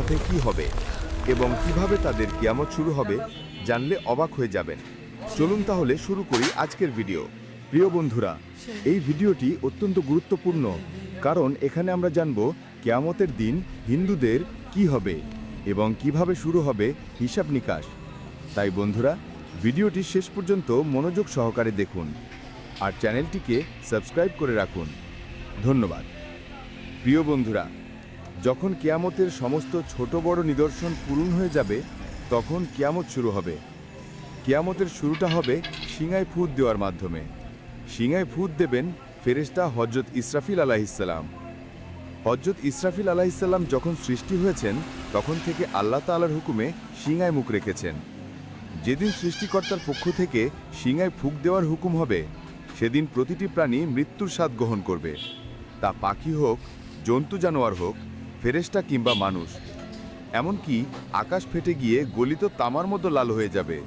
সাথে কি হবে এবং কিভাবে তাদের কিয়ামত শুরু হবে জানলে অবাক হয়ে যাবেন। চলুন তাহলে শুরু করি আজকের ভিডিও। প্রিয় বন্ধুরা, এই ভিডিওটি অত্যন্ত গুরুত্বপূর্ণ, কারণ এখানে আমরা জানব কিয়ামতের দিন হিন্দুদের কি হবে এবং কিভাবে শুরু হবে হিসাব নিকাশ। তাই বন্ধুরা, ভিডিওটি শেষ পর্যন্ত মনোযোগ সহকারে দেখুন আর চ্যানেলটিকে সাবস্ক্রাইব করে রাখুন। ধন্যবাদ। প্রিয় বন্ধুরা, যখন কিয়ামতের সমস্ত ছোট বড় নিদর্শন পূরণ হয়ে যাবে, তখন কিয়ামত শুরু হবে। কিয়ামতের শুরুটা হবে সিঙায় ফুৎ দেওয়ার মাধ্যমে। সিঙায় ফুৎ দেবেন ফেরেশতা হযরত ইসরাফিল আলাইহিসসালাম। হযরত ইসরাফিল আলাইহিসসালাম যখন সৃষ্টি হয়েছেন, তখন থেকে আল্লাহ তাআলার হুকুমে সিঙায় মুখ রেখেছেন। যেদিন সৃষ্টিকর্তার পক্ষ থেকে সিঙায় ফুঁক দেওয়ার হুকুম হবে, সেদিন প্রতিটি প্রাণী মৃত্যুর স্বাদ গ্রহণ করবে। তা পাখি হোক, জন্তু জানোয়ার হোক, ফেরেশতা কিংবা মানুষ। এমনকি আকাশ ফেটে গিয়ে গলিত তামার মতো লাল হয়ে যাবে।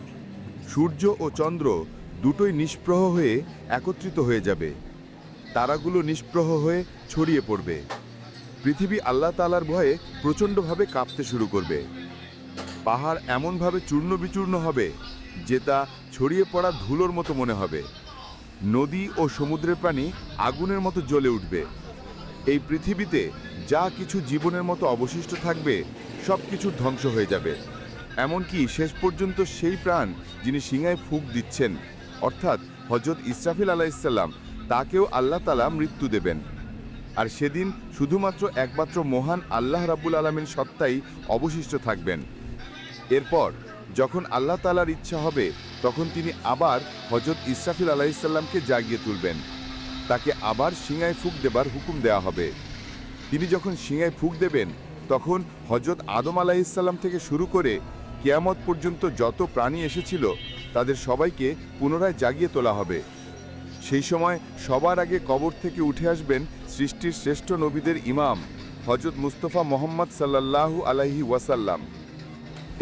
সূর্য ও চন্দ্র দুটোই নিষ্প্রহ হয়ে একত্রিত হয়ে যাবে। তারাগুলো নিষ্প্রহ হয়ে ছড়িয়ে পড়বে। পৃথিবী আল্লাহ তাআলার ভয়ে প্রচণ্ডভাবে কাঁপতে শুরু করবে। পাহাড় এমনভাবে চূর্ণ বিচূর্ণ হবে যে তা ছড়িয়ে পড়া ধুলোর মতো মনে হবে। নদী ও সমুদ্রের প্রাণী আগুনের মতো জ্বলে উঠবে। এই পৃথিবীতে যা কিছু জীবনের মতো অবশিষ্ট থাকবে, সব কিছু ধ্বংস হয়ে যাবে। এমনকি শেষ পর্যন্ত সেই প্রাণ যিনি সিঙায় ফুঁক দিচ্ছেন, অর্থাৎ হযরত ইসরাফিল আলাইহিসসালাম, তাকেও আল্লাহ তাআলা মৃত্যু দেবেন। আর সেদিন শুধুমাত্র একমাত্র মহান আল্লাহ রাব্বুল আলামিন সত্তাই অবশিষ্ট থাকবেন। এরপর যখন আল্লাহ তাআলার ইচ্ছা হবে, তখন তিনি আবার হযরত ইসরাফিল আলাইহিসসালামকে জাগিয়ে তুলবেন। তাকে আবার সিঙায় ফুঁক দেবার হুকুম দেওয়া হবে। তিনি যখন সিঙায় ফুঁক দেবেন, তখন হযরত আদম আলাইহিসসালাম থেকে শুরু করে কিয়ামত পর্যন্ত যত প্রাণী এসেছিল, তাদের সবাইকে পুনরায় জাগিয়ে তোলা হবে। সেই সময় সবার আগে কবর থেকে উঠে আসবেন সৃষ্টির শ্রেষ্ঠ নবীদের ইমাম হযরত মুস্তাফা মুহাম্মদ সাল্লাল্লাহু আলাইহি ওয়াসাল্লাম।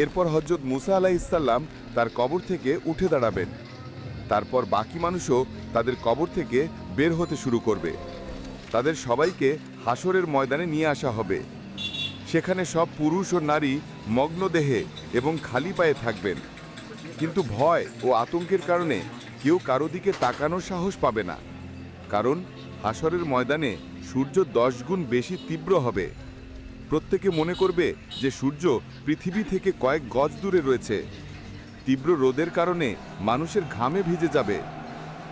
এরপর হযরত মুসা আলাইহিসসালাম তার কবর থেকে উঠে দাঁড়াবেন। তারপর বাকি মানুষও তাদের কবর থেকে বের হতে শুরু করবে। তাদের সবাইকে হাসরের ময়দানে নিয়ে আসা হবে। সেখানে সব পুরুষ ও নারী মগ্ন দেহে এবং খালি পায়ে থাকবেন। কিন্তু ভয় ও আতঙ্কের কারণে কেউ কারো দিকে তাকানোর সাহস পাবে না, কারণ হাসরের ময়দানে সূর্য 10 গুণ বেশি তীব্র হবে। প্রত্যেকে মনে করবে যে সূর্য পৃথিবী থেকে কয়েক গজ দূরে রয়েছে। তীব্র রোদের কারণে মানুষের ঘামে ভিজে যাবে।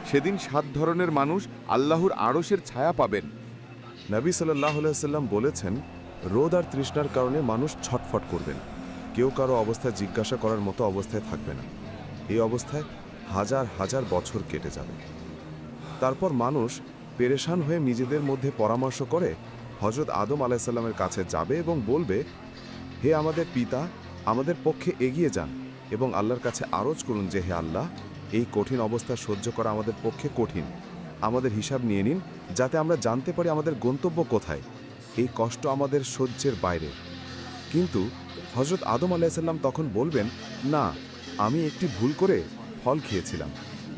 সেদিন 7 ধরনের মানুষ আল্লাহর আরশের ছায়া পাবেন। নবী সাল্লাল্লাহু আলাইহি সাল্লাম বলেছেন, রোদ আর তৃষ্ণার কারণে মানুষ ছটফট করবেন। কেউ কারো অবস্থায় জিজ্ঞাসা করার মতো অবস্থায় থাকবে না। এই অবস্থায় হাজার হাজার বছর কেটে যাবে। তারপর মানুষ পেরেশান হয়ে নিজেদের মধ্যে পরামর্শ করে হযরত আদম আলাইহিস সালামের কাছে যাবে এবং বলবে, হে আমাদের পিতা, আমাদের পক্ষে এগিয়ে যান এবং আল্লাহর কাছে আরজ করুন যে, হে আল্লাহ, এই কঠিন অবস্থা সহ্য করা আমাদের পক্ষে কঠিন। আমাদের হিসাব নিয়ে নিন, যাতে আমরা জানতে পারি আমাদের গন্তব্য কোথায়। এই কষ্ট আমাদের সহ্যের বাইরে। কিন্তু হযরত আদম আলাইহিস সালাম তখন বলবেন, না, আমি একটি ভুল করে ফল খেয়েছিলাম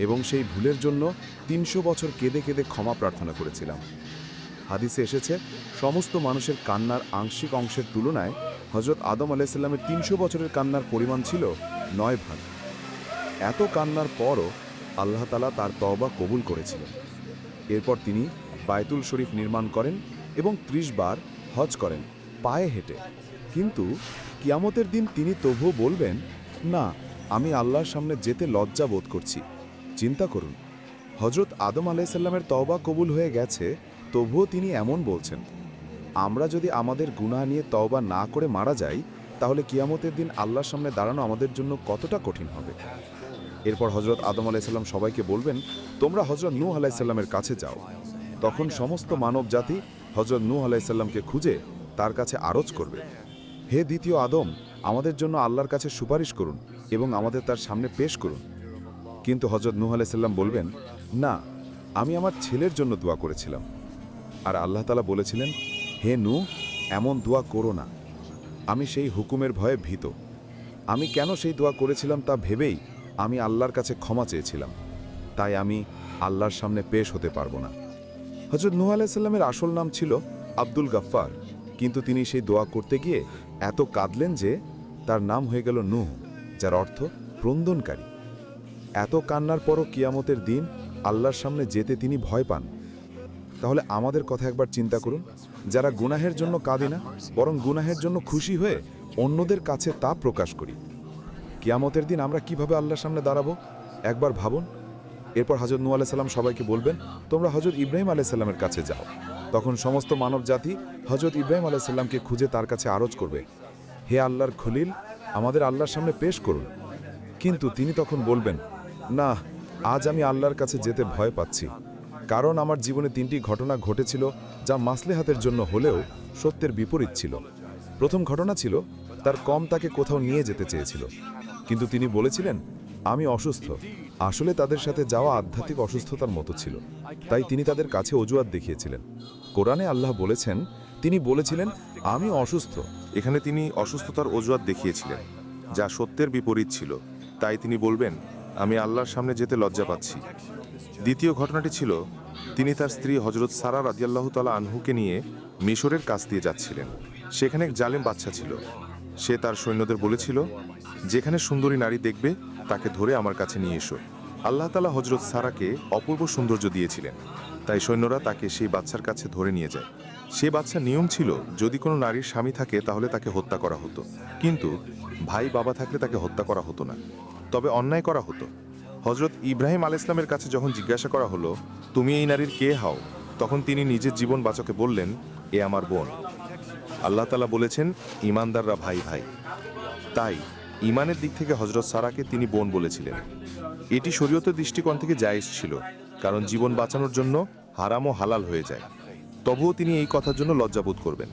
এবং সেই ভুলের জন্য 300 বছর কেঁদে কেঁদে ক্ষমা প্রার্থনা করেছিলাম। হাদিসে এসেছে, সমস্ত মানুষের কান্নার আংশিক অংশের তুলনায় হযরত আদম আলাইহিস সালামের 300 বছরের কান্নার পরিমাণ ছিল 9 ভাগ। এত কান্নার পরও আল্লাহ তাআলা তার তওবা কবুল করেছিলেন। এরপর তিনি বায়তুল শরীফ নির্মাণ করেন এবং 30 বার হজ করেন, পায়ে হেঁটে। কিন্তু কিয়ামতের দিন তিনি তবুও বলবেন, না, আমি আল্লাহর সামনে যেতে লজ্জা বোধ করছি। চিন্তা করুন, হযরত আদম আলাইহিস সালামের তওবা কবুল হয়ে গেছে, তবুও তিনি এমন বলছেন। আমরা যদি আমাদের গুনাহ নিয়ে তওবা না করে মারা যাই, তাহলে কিয়ামতের দিন আল্লাহর সামনে দাঁড়ানো আমাদের জন্য কতটা কঠিন হবে। এরপর হযরত আদম আলাইহিস সালাম সবাইকে বলবেন, তোমরা হযরত নূহ আলাইহিস সালামের কাছে যাও। তখন সমস্ত মানব জাতি হযরত নূহ আলাইহিস সালামকে খুঁজে তার কাছে আরজ করবে, হে দ্বিতীয় আদম, আমাদের জন্য আল্লাহর কাছে সুপারিশ করুন এবং আমাদের তার সামনে পেশ করুন। কিন্তু হযরত নূহ আলাইহিস সালাম বলবেন, না, আমি আমার ছেলের জন্য দোয়া করেছিলাম। আর আল্লাহ তাআলা বলেছিলেন, হে নূহ, এমন দোয়া করো না, আমি সেই হুকুমের ভয়ে ভীত। আমি কেন সেই দোয়া করেছিলাম তা ভেবেই আমি আল্লাহর কাছে ক্ষমা চেয়েছিলাম, তাই আমি আল্লাহর সামনে পেশ হতে পারবো না। হযরত নূহ আলাইহিস সালামের আসল নাম ছিল আব্দুল গাফফার। কিন্তু তিনি সেই দোয়া করতে গিয়ে এত কাঁদলেন যে তার নাম হয়ে গেল নূহ, যার অর্থ ক্রন্দনকারী। এত কান্নার পরও কিয়ামতের দিন আল্লাহর সামনে যেতে তিনি ভয় পান। তাহলে আমাদের কথা একবার চিন্তা করুন, যারা গুনাহের জন্য কাঁদি না, বরং গুনাহের জন্য খুশি হয়ে অন্যদের কাছে তা প্রকাশ করি। কিয়ামতের দিন আমরা কিভাবে আল্লাহর সামনে দাঁড়াবো একবার ভাবুন। এরপর হযরত নূহ আলাইহিস সালাম সবাইকে বলবেন, তোমরা হযরত ইব্রাহিম আলাইহিস সালামের কাছে যাও। তখন সমস্ত মানব জাতি হযরত ইব্রাহিম আলাইহিস সালামকে খুঁজে তার কাছে আরজ করবে, হে আল্লাহর খলিল, আমাদের আল্লাহর সামনে পেশ করুন। কিন্তু তিনি তখন বলবেন, না, আজ আমি আল্লাহর কাছে যেতে ভয় পাচ্ছি, কারণ আমার জীবনে 3টি ঘটনা ঘটেছিল যা মাসলেহাতের জন্য হলেও সত্যের বিপরীত ছিল। প্রথম ঘটনা ছিল তার কম তাকে কোথাও নিয়ে যেতে চেয়েছিল, কিন্তু তিনি বলেছিলেন আমি অসুস্থ। আসলে তাদের সাথে যাওয়া আধ্যাত্মিক অসুস্থতার মতো ছিল, তাই তিনি তাদের কাছে অজুহাত দেখিয়েছিলেন। কোরআনে আল্লাহ বলেছেন, তিনি বলেছিলেন আমি অসুস্থ। এখানে তিনি অসুস্থতার অজুহাত দেখিয়েছিলেন, যা সত্যের বিপরীত ছিল, তাই তিনি বলবেন আমি আল্লাহর সামনে যেতে লজ্জা পাচ্ছি। দ্বিতীয় ঘটনাটি ছিল তিনি তার স্ত্রী হযরত সারা রাদিয়াল্লাহু তাআলা আনহুকে নিয়ে মিশরের কাছ দিয়ে যাচ্ছিলেন। সেখানে এক জালেম বাদশা ছিল। সে তার সৈন্যদের বলেছিল, যেখানে সুন্দরী নারী দেখবে তাকে ধরে আমার কাছে নিয়ে এসো। আল্লাহ তাআলা হযরত সারাকে অপূর্ব সৌন্দর্য দিয়েছিলেন, তাই সৈন্যরা তাকে সেই বাদশার কাছে ধরে নিয়ে যায়। সে বাদশার নিয়ম ছিল যদি কোনো নারীর স্বামী থাকে তাহলে তাকে হত্যা করা হতো, কিন্তু ভাই বাবা থাকলে তাকে হত্যা করা হতো না, তবে অন্যায় করা হতো। হযরত ইব্রাহিম আলাইহিস সালামের কাছে যখন জিজ্ঞাসা করা হলো, তুমি এই নারীর কে হও, তখন তিনি নিজের জীবন বাঁচাকে বললেন, এ আমার বোন। আল্লাহ তাআলা বলেছেন, ঈমানদাররা ভাই ভাই। তাই ঈমানের দিক থেকে হযরত সারাকে তিনি বোন বলেছিলেন। এটি শরীয়তের দৃষ্টিকোণ থেকে জায়েজ ছিল, কারণ জীবন বাঁচানোর জন্য হারাম ও হালাল হয়ে যায়। তবুও তিনি এই কথার জন্য লজ্জাবোধ করবেন।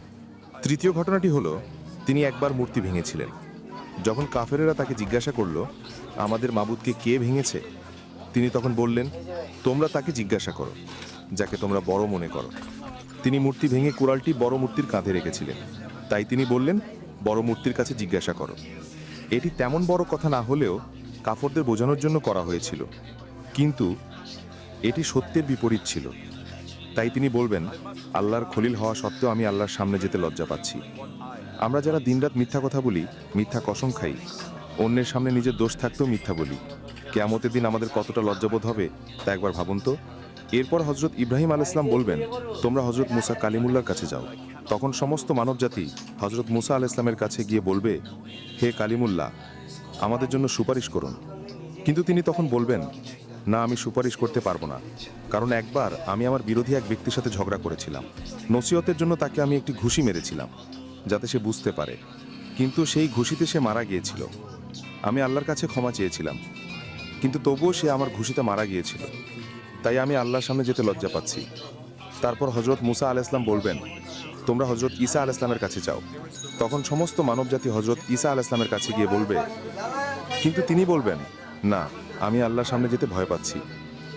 তৃতীয় ঘটনাটি হলো তিনি একবার মূর্তি ভেঙেছিলেন। যখন কাফেরেরা তাকে জিজ্ঞাসা করল, আমাদের মাবুদকে কে ভেঙেছে, তিনি তখন বললেন, তোমরা তাকে জিজ্ঞাসা করো যাকে তোমরা বড় মনে করো। তিনি মূর্তি ভেঙে কুড়ালটি বড় মূর্তির কাঁধে রেখেছিলেন, তাই তিনি বললেন, বড় মূর্তির কাছে জিজ্ঞাসা করো। এটি তেমন বড় কথা না হলেও কাফরদের বোঝানোর জন্য করা হয়েছিল, কিন্তু এটি সত্যের বিপরীত ছিল। তাই তিনি বলবেন, আল্লাহর খলিল হওয়া সত্ত্বেও আমি আল্লাহর সামনে যেতে লজ্জা পাচ্ছি। আমরা যারা দিনরাত মিথ্যা কথা বলি, মিথ্যা কসম খাই, অন্যের সামনে নিজের দোষ থাকতেও মিথ্যা বলি, কিয়ামতের দিন আমাদের কতটা লজ্জাবোধ হবে তা একবার ভাবুন তো। এরপর হযরত ইব্রাহিম আলাইহিস সালাম বলবেন, তোমরা হযরত মুসা কালিমুল্লাহর কাছে যাও। তখন সমস্ত মানবজাতি হযরত মুসা আলাইহিস সালামের কাছে গিয়ে বলবে, হে কালিমুল্লাহ, আমাদের জন্য সুপারিশ করুন। কিন্তু তিনি তখন বলবেন, না, আমি সুপারিশ করতে পারবো না, কারণ একবার আমি আমার বিরোধী এক ব্যক্তির সাথে ঝগড়া করেছিলাম। নসিহতের জন্য তাকে আমি একটি ঘুষি মেরেছিলাম, যাতে সে বুঝতে পারে, কিন্তু সেই ঘুষিতে সে মারা গিয়েছিল। আমি আল্লাহর কাছে ক্ষমা চেয়েছিলাম, কিন্তু তবুও সে আমার ঘুষিতে মারা গিয়েছিল, তাই আমি আল্লাহর সামনে যেতে লজ্জা পাচ্ছি। তারপর হযরত মুসা আলাইহিস সালাম বলবেন, তোমরা হযরত ঈসা আলাইহিস সালামের কাছে যাও। তখন সমস্ত মানবজাতি হযরত ঈসা আলাইহিস সালামের কাছে গিয়ে বলবে, কিন্তু তিনি বলবেন, না, আমি আল্লাহর সামনে যেতে ভয় পাচ্ছি,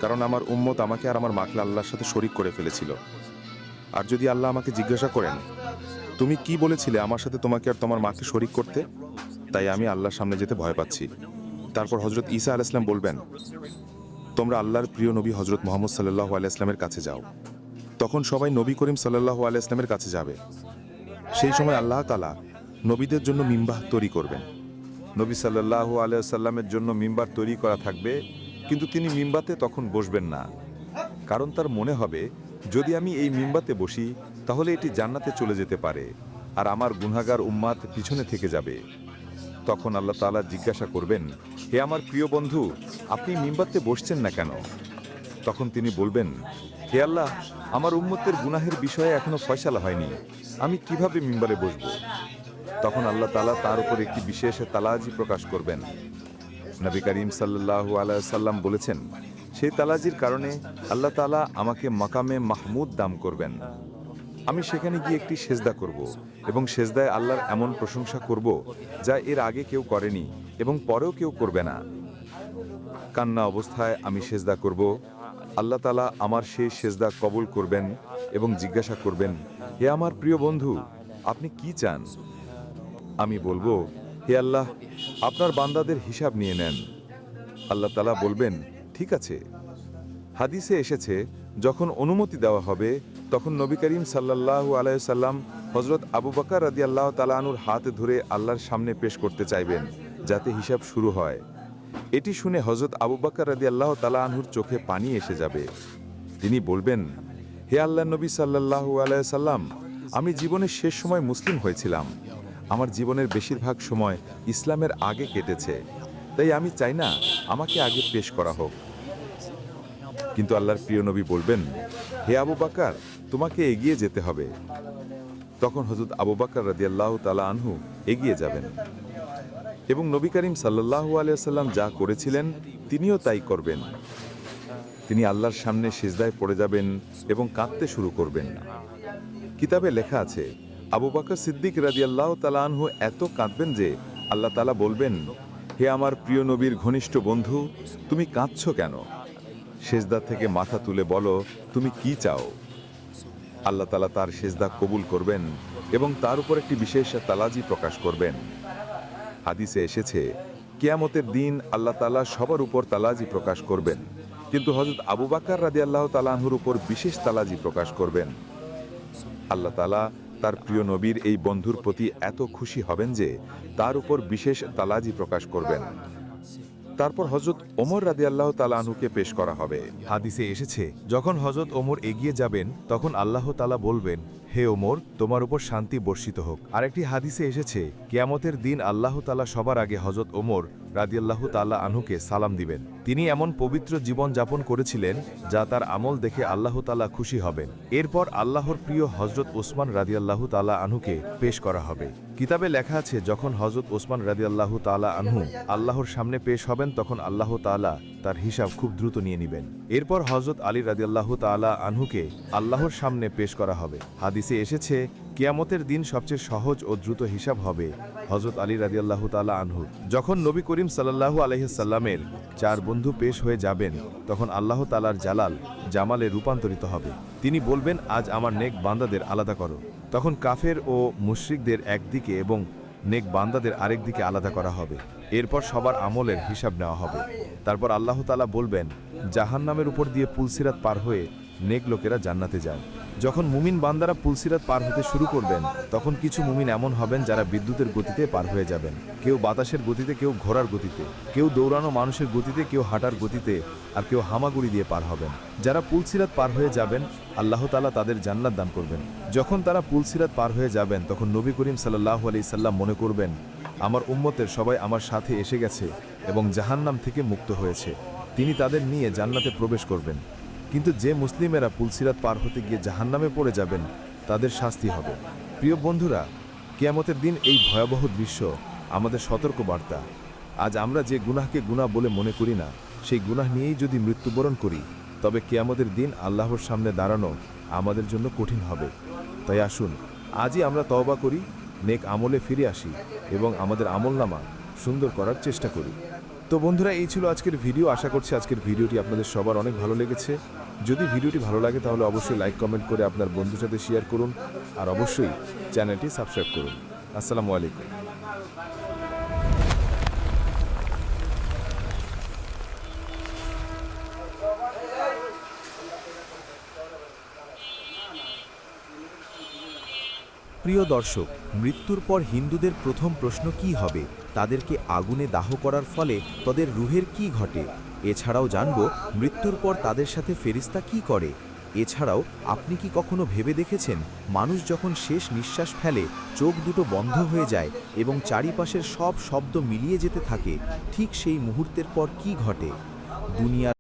কারণ আমার উম্মত আমাকে আর আমার মাকে আল্লাহর সাথে শরীক করে ফেলেছিল। আর যদি আল্লাহ আমাকে জিজ্ঞাসা করেন, তুমি কি বলেছিলে আমার সাথে তোমাকে আর তোমার মাকে শরীক করতে, তাই আমি আল্লাহর সামনে যেতে ভয় পাচ্ছি। তারপর হযরত ঈসা আলাইহিস সালাম বলবেন, তোমরা আল্লাহর প্রিয় নবী হযরত মুহাম্মদ সাল্লাল্লাহু আলাইহি ওয়াসাল্লামের কাছে যাও। তখন সবাই নবী করিম সাল্লাল্লাহু আলাইহি ওয়াসাল্লামের কাছে যাবে। সেই সময় আল্লাহ তাআলা নবীদের জন্য মিম্বার তৈরি করবেন। নবী সাল্লাল্লাহু আলাইহি ওয়াসাল্লামের জন্য মিম্বার তৈরি করা থাকবে, কিন্তু তিনি মিম্বাতে তখন বসবেন না, কারণ তার মনে হবে যদি আমি এই মিম্বাতে বসি তাহলে এটি জান্নাতে চলে যেতে পারে আর আমার গুনাহগার উম্মাত পিছনে থেকে যাবে। তখন আল্লাহ তাআলা জিজ্ঞাসা করবেন, হে আমার প্রিয় বন্ধু, আপনি মিম্বাতে বসছেন না কেন? তখন তিনি বলবেন, হে আল্লাহ, আমার উম্মতের গুনাহের বিষয়ে এখনো ফয়সালা হয়নি, আমি কিভাবে মিম্বারে বসব? তখন আল্লাহ তাআলা তার উপর একটি বিশেষ তালাজি প্রকাশ করবেন। নবী করিম সাল্লাল্লাহু আলাইহি ওয়াসাল্লাম বলেছেন, সেই তালাজির কারণে আল্লাহ তাআলা আমাকে মাকামে মাহমুদ দান করবেন। আমি সেখানে গিয়ে একটি সেজদা করব এবং সেজদায় আল্লাহর এমন প্রশংসা করব যা এর আগে কেউ করেনি এবং পরেও কেউ করবে না। কান্না অবস্থায় আমি সেজদা করব। আল্লাহ তাআলা আমার সেই সেজদা কবুল করবেন এবং জিজ্ঞাসা করবেন, হে আমার প্রিয় বন্ধু, আপনি কি চান? আমি বলবো, হে আল্লাহ, আপনার বান্দাদের হিসাব নিয়ে নেন। আল্লাহ তাআলা বলবেন, ঠিক আছে। হাদিসে এসেছে, যখন অনুমতি দেওয়া হবে তখন নবী করিম সাল্লাল্লাহু আলাইহি ওয়াসাল্লাম হজরত আবু বকর রাদিয়াল্লাহু তাআলা আনহুর হাত ধরে আল্লাহর সামনে পেশ করতে চাইবেন, যাতে হিসাব শুরু হয়। এটি শুনে হজরত আবু বকর রাদিয়াল্লাহু তাআলা আনহুর চোখে পানি এসে যাবে। তিনি বলবেন, হে আল্লাহর নবী সাল্লাল্লাহু আলাইহি সাল্লাম, আমি জীবনের শেষ সময় মুসলিম হয়েছিলাম। আমার জীবনের বেশিরভাগ সময় ইসলামের আগে কেটেছে, তাই আমি চাই না আমাকে আগে পেশ করা হোক। কিন্তু আল্লাহর প্রিয় নবী বলবেন, হে আবু বকর, তোমাকে এগিয়ে যেতে হবে। তখন হযরত আবু বকর রাদিয়াল্লাহু তাআলা আনহু এগিয়ে যাবেন এবং নবী করিম সাল্লাল্লাহু আলাইহি ওয়াসাল্লাম যা করেছিলেন তিনিও তাই করবেন। তিনি আল্লাহর সামনে সিজদায় পড়ে যাবেন এবং কাঁদতে শুরু করবেন। কিতাবে লেখা আছে, আবু বকর সিদ্দিক রাদিয়াল্লাহু তাআলা আনহু এত কাঁদবেন যে আল্লাহ তাআলা বলবেন, হে আমার প্রিয় নবীর ঘনিষ্ঠ বন্ধু, তুমি কাঁদছো কেন? সিজদা থেকে মাথা তুলে বলো, তুমি কি চাও? আল্লাহ তাআলা তার সিজদা কবুল করবেন এবং তার উপর একটি বিশেষ তালাজি প্রকাশ করবেন। হাদিসে এসেছে, কিয়ামতের দিন আল্লাহ তাআলা সবার উপর তালাজি প্রকাশ করবেন, কিন্তু হযরত আবু বকর রাদিয়াল্লাহু তাআলা আনহুর উপর বিশেষ তালাজি প্রকাশ করবেন। আল্লাহ তাআলা তার প্রিয় নবীর এই বন্ধুর প্রতি এত খুশি হবেন যে তার উপর বিশেষ তালাজি প্রকাশ করবেন। তারপর হযরত ওমর রাদিয়াল্লাহু তাআলা আনহুকে পেশ করা হবে। হাদিসে এসেছে, যখন হযরত ওমর এগিয়ে যাবেন তখন আল্লাহ তাআলা বলবেন, হে ওমর, তোমার উপর শান্তি বর্ষিত হোক। আরেকটি হাদিসে এসেছে, কিয়ামতের দিন আল্লাহ তাআলা সবার আগে হযরত ওমর রাদিয়াল্লাহু তাআলা আনহুকে সালাম দিবেন। তিনি এমন পবিত্র জীবন যাপন করেছিলেন যা তার আমল দেখে আল্লাহ তাআলা খুশি হবেন। এরপর আল্লাহর প্রিয় হযরত ওসমান রাদিয়াল্লাহু তাআলা আনহুকে পেশ করা হবে। কিতাবে লেখা আছে, যখন হযরত ওসমান রাদিয়াল্লাহু তাআলা আনহু আল্লাহর সামনে পেশ হবেন তখন আল্লাহ তাআলা তার হিসাব খুব দ্রুত নিয়ে নেবেন। এরপর হযরত আলী রাদিয়াল্লাহু তাআলা আনহুকে আল্লাহর সামনে পেশ করা হবে। হাদিসে এসেছে, কিয়ামতের দিন সবচেয়ে সহজ ও দ্রুত হিসাব হবে হযরত আলী রাদিয়াল্লাহু তাআলা আনহু। যখন নবী করিম সাল্লাল্লাহু আলাইহি সাল্লামের 4 বন্ধু পেশ হয়ে যাবেন তখন আল্লাহ তাআলার জালাল জামালে রূপান্তরিত হবে। তিনি বলবেন, আজ আমার নেক বান্দাদের আলাদা করো। তখন কাফের ও মুশরিকদের একদিকে এবং নেক বান্দাদের আরেক দিকে আলাদা করা হবে। এরপর সবার আমলের হিসাব নেওয়া হবে। তারপর আল্লাহ তাআলা বলবেন, জাহান্নামের উপর দিয়ে পুলসিরাত পার হয়ে নেক লোকেরা জান্নাতে যায়। যখন মুমিন বান্দারা পুলসিরাত পার হতে শুরু করবেন তখন কিছু মুমিন এমন হবেন যারা বিদ্যুতের গতিতে পার হয়ে যাবেন। কেউ বাতাসের গতিতে, কেউ ঘোড়ার গতিতে, কেউ দৌড়ানো মানুষের গতিতে, কেউ হাঁটার গতিতে, আর কেউ হামাগুড়ি দিয়ে পার হবেন। যারা পুলসিরাত পার হয়ে যাবেন আল্লাহ তাআলা তাদের জান্নাত দান করবেন। যখন তারা পুলসিরাত পার হয়ে যাবেন তখন নবী করিম সাল্লাল্লাহু আলাইহি সাল্লাম মনে করবেন, আমার উম্মতের সবাই আমার সাথে এসে গেছে এবং জাহান্নাম থেকে মুক্ত হয়েছে। তিনি তাদের নিয়ে জান্নাতে প্রবেশ করবেন। কিন্তু যে মুসলিমেরা পুলসিরাত পার হতে গিয়ে জাহান্নামে পড়ে যাবেন তাদের শাস্তি হবে। প্রিয় বন্ধুরা, কিয়ামতের দিন এই ভয়াবহ দৃশ্য আমাদের সতর্ক বার্তা। আজ আমরা যে গুনাহকে গুনাহ বলে মনে করি না, সেই গুনাহ নিয়েই যদি মৃত্যুবরণ করি তবে কিয়ামতের দিন আল্লাহর সামনে দাঁড়ানো আমাদের জন্য কঠিন হবে। তাই আসুন আজই আমরা তওবা করি, নেক আমলে ফিরে আসি এবং আমাদের আমলনামা সুন্দর করার চেষ্টা করি। তো বন্ধুরা, এই ছিল আজকের ভিডিও। আশা করছি আজকের ভিডিওটি আপনাদের সবার অনেক ভালো লেগেছে। যদি ভিডিওটি ভালো লাগে তাহলে অবশ্যই লাইক কমেন্ট করে আপনার বন্ধুর সাথে শেয়ার করুন আর অবশ্যই চ্যানেলটি সাবস্ক্রাইব করুন। আসসালামু আলাইকুম। প্রিয় দর্শক, মৃত্যুর পর হিন্দুদের প্রথম প্রশ্ন কি হবে? তাদেরকে আগুনে দাহ করার ফলে তাদের রুহের কি ঘটে? এছাড়াও জানব মৃত্যুর পর তাদের সাথে ফেরেশতা কি করে। এছাড়াও আপনি কি কখনো ভেবে দেখেছেন, মানুষ যখন শেষ নিঃশ্বাস ফেলে চোখ দুটো বন্ধ হয়ে যায় এবং চারিপাশের সব শব্দ মিলিয়ে যেতে থাকে, ঠিক সেই মুহূর্তের পর কি ঘটে? দুনিয়ার